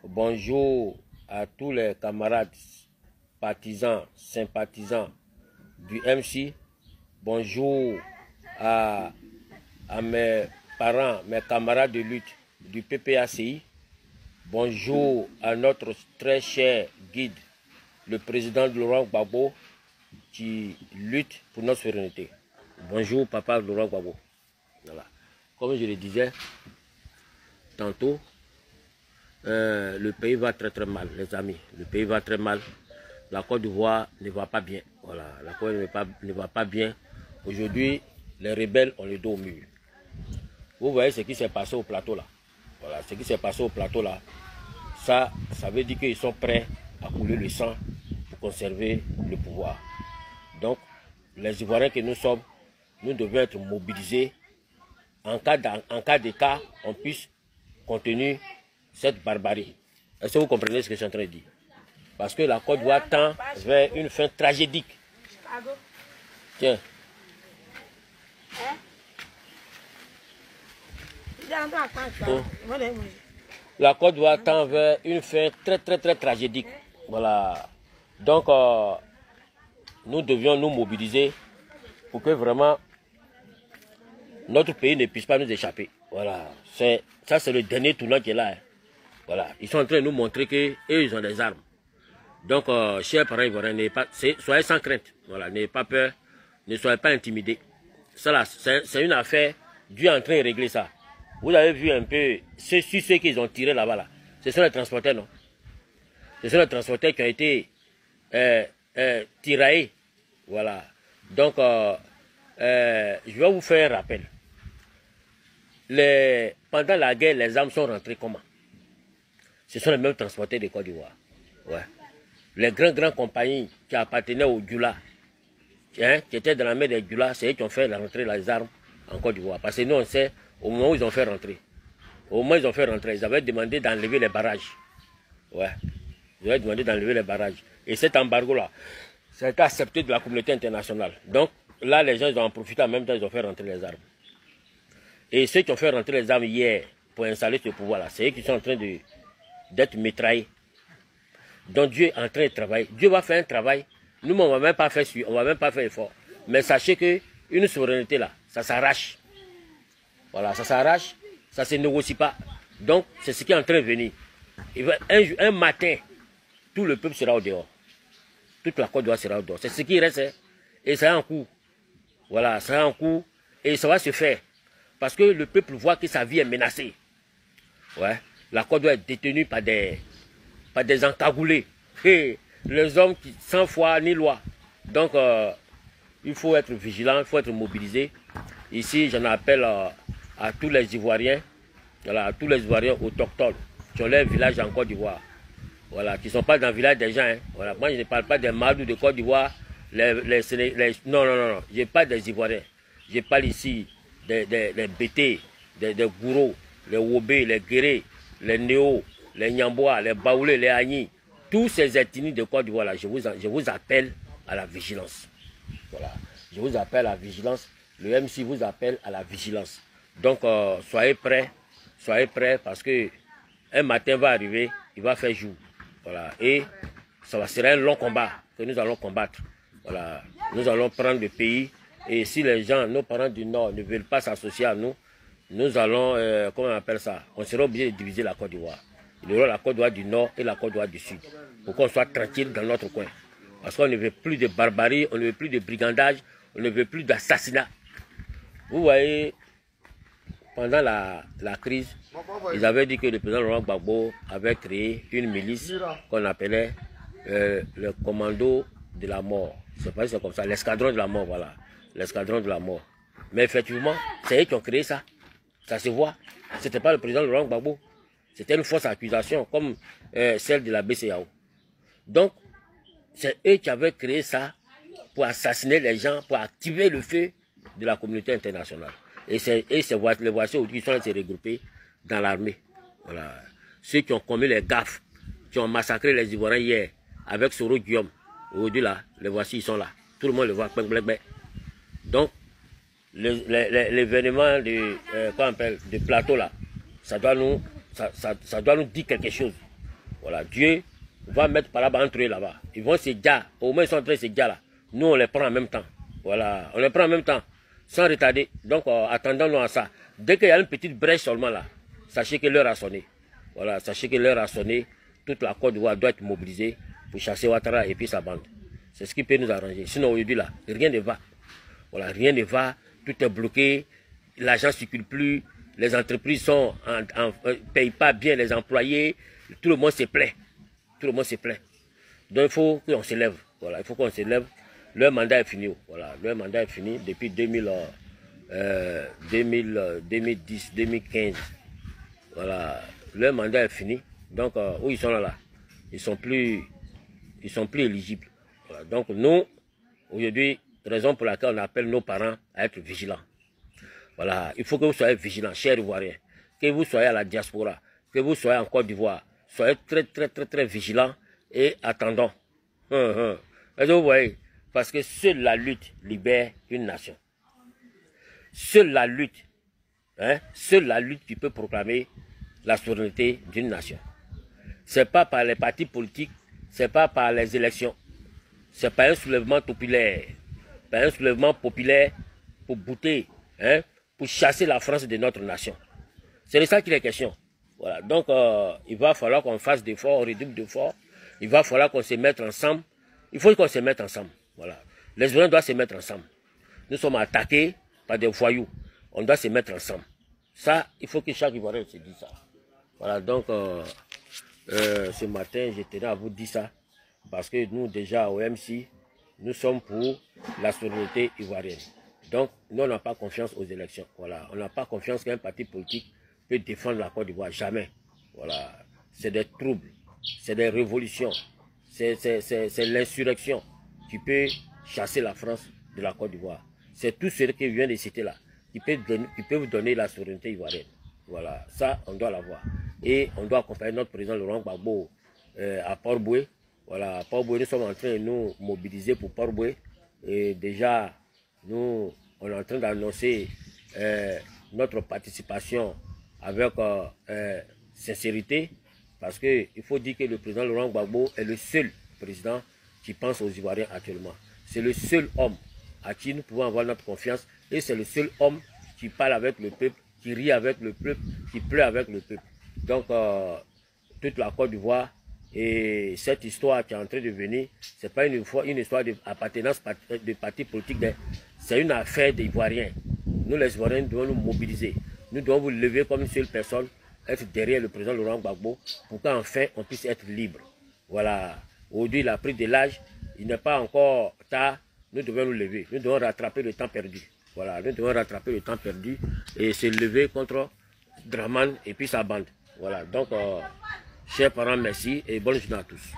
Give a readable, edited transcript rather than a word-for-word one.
Bonjour à tous les camarades, partisans, sympathisants du MC. Bonjour à mes parents, mes camarades de lutte du PPACI. Bonjour à notre très cher guide, le président Laurent Gbagbo, qui lutte pour notre souveraineté. Bonjour papa Laurent Gbagbo. Voilà. Comme je le disais tantôt, le pays va très très mal, les amis. Le pays va très mal. La Côte d'Ivoire ne va pas bien. Voilà, la Côte d'Ivoire ne va pas bien. Aujourd'hui, les rebelles ont le dos au mur. Vous voyez ce qui s'est passé au plateau là. Voilà, ce qui s'est passé au plateau là. Ça veut dire qu'ils sont prêts à couler le sang pour conserver le pouvoir. Donc, les Ivoiriens que nous sommes, nous devons être mobilisés. En cas de cas, on puisse contenir cette barbarie. Est-ce que vous comprenez ce que je suis en train de dire? Parce que la Côte d'Ivoire tend vers une fin tragédique. Tiens. Oh. La Côte d'Ivoire tend vers une fin très tragédique. Voilà. Donc, nous devions nous mobiliser pour que vraiment notre pays ne puisse pas nous échapper. Voilà. Ça, c'est le dernier tournant qui est là. Hein. Voilà. Ils sont en train de nous montrer qu'eux, ils ont des armes. Donc, chers parents ivoiriens, soyez sans crainte. Voilà. N'ayez pas peur. Ne soyez pas intimidés. C'est une affaire. Dieu est en train de régler ça. Vous avez vu un peu ceux qu'ils ont tirés là-bas. Là. Ce sont les transporteurs, non? Ce sont les transporteurs qui ont été tiraillés. Voilà. Donc, je vais vous faire un rappel. Pendant la guerre, les armes sont rentrées comment? Ce sont les mêmes transporteurs de Côte d'Ivoire. Ouais. Les grandes compagnies qui appartenaient aux Djoula, hein, qui étaient dans la main des Djoula, c'est eux qui ont fait rentrer les armes en Côte d'Ivoire. Parce que nous, on sait, au moment où ils ont fait rentrer, ils avaient demandé d'enlever les barrages. Ouais. Ils avaient demandé d'enlever les barrages. Et cet embargo-là, ça a été accepté de la communauté internationale. Donc, là, les gens, ils ont en profité en même temps, ils ont fait rentrer les armes. Et ceux qui ont fait rentrer les armes hier pour installer ce pouvoir-là, c'est eux qui sont en train d'être mitraillés. Donc Dieu est en train de travailler. Dieu va faire un travail. Nous, on ne va même pas faire effort. Mais sachez qu'une souveraineté là, ça s'arrache. Voilà, ça s'arrache, ça ne se négocie pas. Donc, c'est ce qui est en train de venir. Un matin, tout le peuple sera au dehors. Toute la Côte d'Ivoire sera au dehors. C'est ce qui reste. Hein. Et ça a un coût. Voilà, ça a un coût. Et ça va se faire. Parce que le peuple voit que sa vie est menacée. Ouais. La Côte d'Ivoire est détenue par des encagoulés. Et les hommes sans foi ni loi. Donc, il faut être vigilant, il faut être mobilisé. Ici, j'en appelle à tous les Ivoiriens, voilà, à tous les Ivoiriens autochtones qui ont leur village en Côte d'Ivoire. Voilà, qui ne sont pas dans le village des gens. Hein. Voilà, moi, je ne parle pas des Madous de Côte d'Ivoire. Non. Je parle des Ivoiriens. Je parle ici des Bétés, des Gourous, les Wobé, les Guéré, les Néo, les Nyambois, les Baoulés, les Agnis. Tous ces ethnies de Côte d'Ivoire, je vous appelle à la vigilance. Voilà, je vous appelle à la vigilance. Le MC vous appelle à la vigilance. Donc, soyez prêts parce que un matin va arriver, il va faire jour. Voilà, et ça sera un long combat que nous allons combattre. Voilà, nous allons prendre le pays. Et si les gens, nos parents du Nord, ne veulent pas s'associer à nous, nous allons, comment on appelle ça? On sera obligé de diviser la Côte d'Ivoire. Il y aura la Côte d'Ivoire du Nord et la Côte d'Ivoire du Sud. Pour qu'on soit tranquille dans notre coin. Parce qu'on ne veut plus de barbarie, on ne veut plus de brigandage, on ne veut plus d'assassinat. Vous voyez, pendant la crise, ils avaient dit que le président Laurent Gbagbo avait créé une milice qu'on appelait le commando de la mort. C'est pas comme ça, l'escadron de la mort, voilà. L'escadron de la mort. Mais effectivement, c'est eux qui ont créé ça. Ça se voit. Ce n'était pas le président Laurent Gbagbo. C'était une fausse accusation, comme celle de la BCAO. Donc, c'est eux qui avaient créé ça pour assassiner les gens, pour activer le feu de la communauté internationale. Et les voici aujourd'hui qui sont se regrouper dans l'armée. Voilà. Ceux qui ont commis les gaffes, qui ont massacré les Ivoiriens hier, avec Soro Guillaume, aujourd'hui là, les voici, ils sont là. Tout le monde le voit. Donc, l'événement de plateau là, ça doit nous dire quelque chose. Voilà, Dieu va mettre par là-bas entre eux là-bas. Ils vont se dire, au moins ils sont en train de se dire là. Nous, on les prend en même temps. Voilà, on les prend en même temps, sans retarder. Donc, attendons-nous à ça. Dès qu'il y a une petite brèche seulement là, sachez que l'heure a sonné. Voilà, sachez que l'heure a sonné. Toute la Côte d'Ivoire doit être mobilisée pour chasser Ouattara et puis sa bande. C'est ce qui peut nous arranger. Sinon, aujourd'hui là, rien ne va. Voilà, rien ne va. Tout est bloqué. L'argent ne circule plus. Les entreprises ne payent pas bien les employés. Tout le monde se plaît. Tout le monde se plaît. Donc, il faut qu'on se lève. Voilà, il faut qu'on se lève. Leur mandat est fini. Voilà, leur mandat est fini depuis 2010, 2015. Voilà, leur mandat est fini. Donc, où ils sont là, ils sont plus éligibles. Voilà, donc, nous, aujourd'hui, raison pour laquelle on appelle nos parents à être vigilants. Voilà, il faut que vous soyez vigilants, chers Ivoiriens. Que vous soyez à la diaspora, que vous soyez en Côte d'Ivoire. Soyez très vigilants et attendons. Vous voyez, parce que seule la lutte libère une nation. Seule la lutte qui peut proclamer la souveraineté d'une nation. Ce n'est pas par les partis politiques, ce n'est pas par les élections. Ce n'est pas un soulèvement populaire. Pas un soulèvement populaire pour bouter, pour chasser la France de notre nation. C'est de ça qu'il est question. Voilà. Donc, il va falloir qu'on fasse d'efforts, on redouble d'efforts. Il va falloir qu'on se mette ensemble. Il faut qu'on se mette ensemble. Voilà. Les Ivoiriens doivent se mettre ensemble. Nous sommes attaqués par des voyous. On doit se mettre ensemble. Ça, il faut que chaque Ivoirien se dise ça. Voilà, donc, ce matin, je tenais à vous dire ça. Parce que nous, déjà, au MC, nous sommes pour la souveraineté ivoirienne. Donc, nous, on n'a pas confiance aux élections. Voilà, on n'a pas confiance qu'un parti politique peut défendre la Côte d'Ivoire. Jamais. Voilà, c'est des troubles, c'est des révolutions, c'est l'insurrection qui peut chasser la France de la Côte d'Ivoire. C'est tout ce que vient de citer là, qui peut vous donner la souveraineté ivoirienne. Voilà, ça, on doit l'avoir. Et on doit accompagner notre président Laurent Gbagbo à Port-Boué. Voilà, à Port-Boué, nous sommes en train de nous mobiliser pour Port-Boué. Et déjà, nous, on est en train d'annoncer notre participation avec sincérité. Parce qu'il faut dire que le président Laurent Gbagbo est le seul président qui pense aux Ivoiriens actuellement. C'est le seul homme à qui nous pouvons avoir notre confiance. Et c'est le seul homme qui parle avec le peuple, qui rit avec le peuple, qui pleure avec le peuple. Donc, toute la Côte d'Ivoire et cette histoire qui est en train de venir, ce n'est pas une histoire d'appartenance de parti politique, c'est une affaire des Ivoiriens. Nous, les Ivoiriens, nous devons nous mobiliser. Nous devons vous lever comme une seule personne, être derrière le président Laurent Gbagbo, pour qu'enfin on puisse être libre. Voilà. Aujourd'hui, il a pris de l'âge, il n'est pas encore tard, nous devons nous lever. Nous devons rattraper le temps perdu. Voilà, nous devons rattraper le temps perdu et se lever contre Dramane et puis sa bande. Voilà, donc, chers parents, merci et bonne journée à tous.